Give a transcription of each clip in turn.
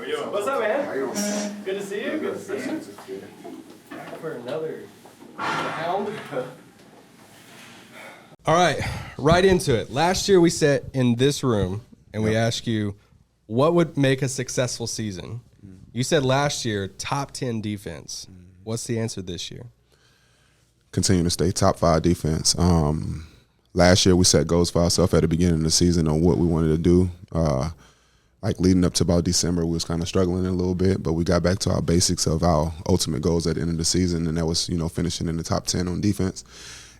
you doing? What's up, man? How you doing? Good to see you. Good to see you. Back for another round. All right into it. Last year we sat in this room and we asked you what would make a successful season. You said last year top 10 defense. What's the answer this year? Continue to stay top 5 defense. Last year we set goals for ourselves at the beginning of the season on what we wanted to do. Like leading up to about December, we was kind of struggling a little bit, but we got back to our basics of our ultimate goals at the end of the season, and that was, finishing in the top 10 on defense.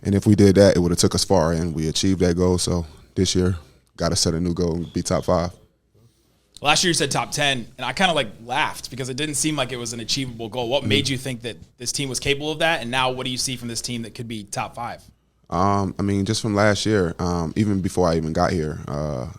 And if we did that, it would have took us far, and we achieved that goal. So this year, got to set a new goal and be top 5. Last year you said top 10, and I kind of laughed because it didn't seem like it was an achievable goal. What made you think that this team was capable of that, and now what do you see from this team that could be top 5? Just from last year, even before I even got here,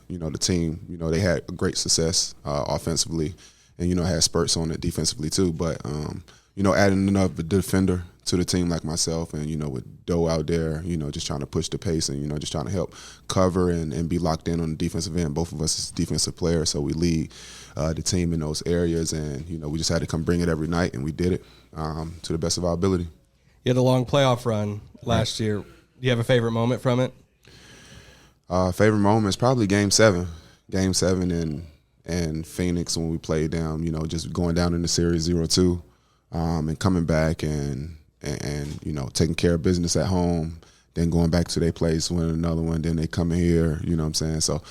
the team, they had a great success offensively and, had spurts on it defensively too. But, adding another defender to the team like myself and, with Doe out there, just trying to push the pace and, just trying to help cover and be locked in on the defensive end. Both of us is defensive players, so we lead the team in those areas. And, we just had to come bring it every night, and we did it to the best of our ability. You had a long playoff run last year. Do you have a favorite moment from it? Favorite moment is probably Game 7. Game 7 in Phoenix when we played down, just going down in the series 0-2 and coming back and taking care of business at home, then going back to their place, winning another one, then they come in here, you know what I'm saying? So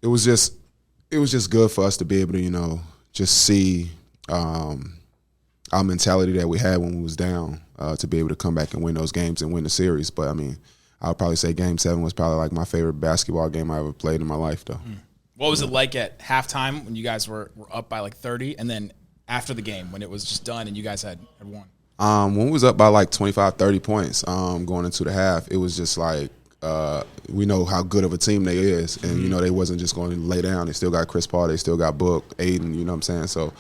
it was just good for us to be able to, just see our mentality that we had when we was down to be able to come back and win those games and win the series. But, I would probably say Game 7 was probably my favorite basketball game I ever played in my life, though. What was it like at halftime when you guys were up by 30, and then after the game when it was just done and you guys had won? When we was up by 25, 30 points going into the half, it was just we know how good of a team they is. And, they wasn't just going to lay down. They still got Chris Paul. They still got Book, Aiden, you know what I'm saying? So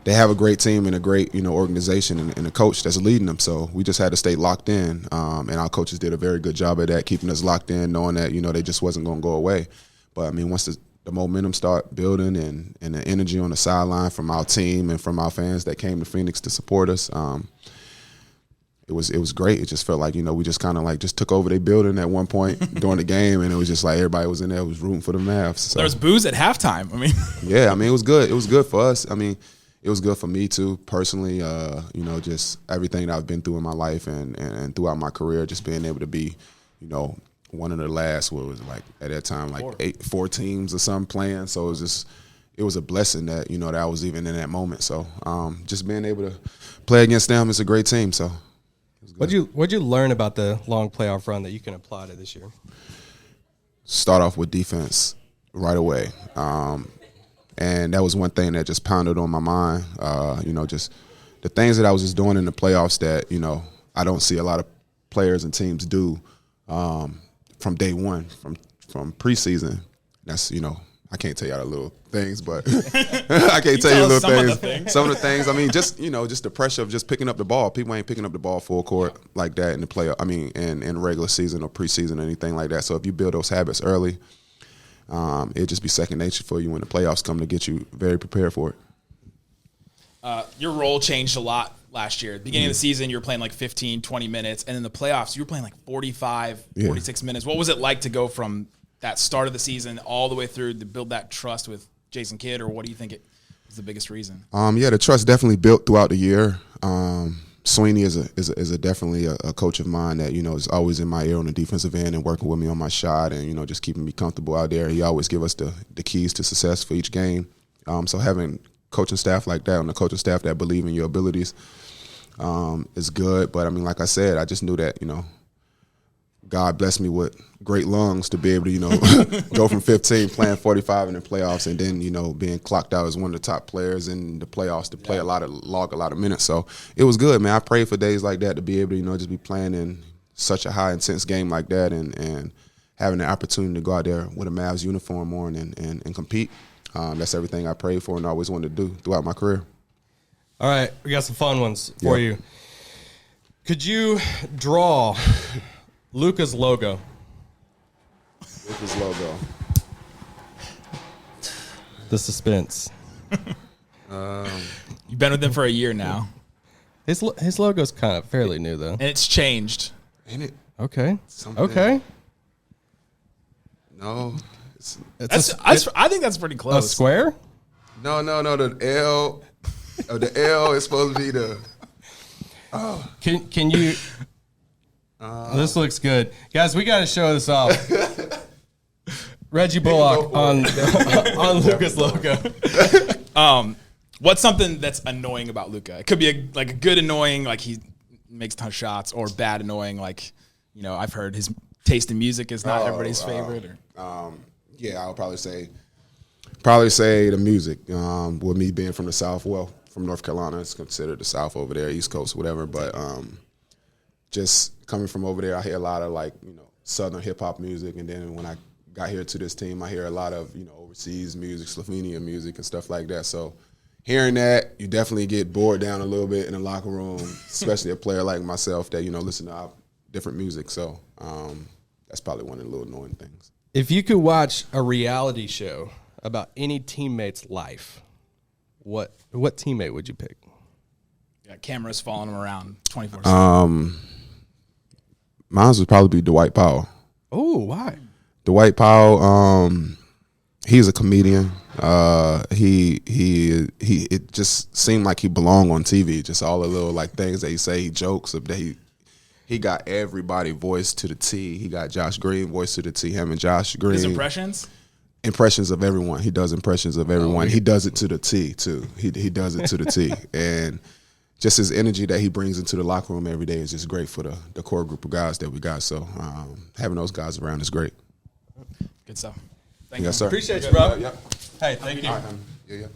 they have a great team and a great, organization and a coach that's leading them. So we just had to stay locked in. And our coaches did a very good job of that, keeping us locked in, knowing that, they just wasn't going to go away. But, once the momentum start building and the energy on the sideline from our team and from our fans that came to Phoenix to support us, it was great. It just felt like, we just kind of just took over their building at one point during the game, and it was just everybody was in there was rooting for the Mavs. So. There was booze at halftime. Yeah, it was good. It was good for us. It was good for me too, personally. Just everything that I've been through in my life and throughout my career, just being able to be, one of the last, at that time, 4 teams or something playing. So it was a blessing that, that I was even in that moment. So just being able to play against them, it's a great team. So what'd you learn about the long playoff run that you can apply to this year? Start off with defense right away. And that was one thing that just pounded on my mind, just the things that I was just doing in the playoffs that, I don't see a lot of players and teams do from day one, from preseason. That's, I can't tell you all the little things, but I can't tell you little things. Some of the things, just the pressure of just picking up the ball. People ain't picking up the ball full court like that in the playoff. In regular season or preseason or anything like that. So if you build those habits early, it'll just be second nature for you when the playoffs come to get you very prepared for it. Your role changed a lot last year. At the beginning of the season, you were playing 15, 20 minutes, and in the playoffs, you were playing 45, 46 minutes. What was it like to go from that start of the season all the way through to build that trust with Jason Kidd, or what do you think was the biggest reason? The trust definitely built throughout the year. Sweeney is definitely a coach of mine that, is always in my ear on the defensive end and working with me on my shot and, just keeping me comfortable out there. He always give us the keys to success for each game. So having coaching staff like that and the coaching staff that believe in your abilities is good. But, like I said, I just knew that, God blessed me with great lungs to be able to, go from 15 playing 45 in the playoffs and then, being clocked out as one of the top players in the playoffs to play log a lot of minutes. So it was good, man. I prayed for days like that to be able to, just be playing in such a high intense game like that and having the opportunity to go out there with a Mavs uniform on and compete. That's everything I prayed for and always wanted to do throughout my career. All right, we got some fun ones for you. Could you draw Luka's logo? Luka's logo. The suspense. You've been with him for a year now. His logo's kind of fairly new though, And it's changed. Ain't it? okay. Something. Okay, No. I think that's pretty a close. square. No. The L. The L is supposed to be the. Can you? This looks good, guys. We got to show this off. Reggie Bullock on Luka's logo. What's something that's annoying about Luka? It could be a good annoying, like he makes a ton of shots, or bad annoying, like, I've heard his taste in music is not everybody's favorite. Yeah, I would probably say the music. With me being from the South, well, from North Carolina, it's considered the South over there, East Coast, whatever. But just coming from over there, I hear a lot of Southern hip hop music, and then when I got here to this team, I hear a lot of overseas music, Slovenian music, and stuff like that. So hearing that, you definitely get bored down a little bit in the locker room, especially a player like myself that listen to different music. So that's probably one of the little annoying things. If you could watch a reality show about any teammate's life, what teammate would you pick? Got cameras following him around 24/7. Mine would probably be Dwight Powell. Oh, why? Dwight Powell, he's a comedian. It just seemed like he belonged on TV. Just all the little things that he say, he jokes that he got everybody voiced to the T. He got Josh Green voiced to the T. Him and Josh Green. His impressions? Impressions of everyone. He does impressions of everyone. He does it to the T too. He does it to the T. And just his energy that he brings into the locker room every day is just great for the core group of guys that we got. So having those guys around is great. Good stuff. Thank you. Yes, sir. Appreciate you, bro. Yep. Hey, thank you. All right, yeah.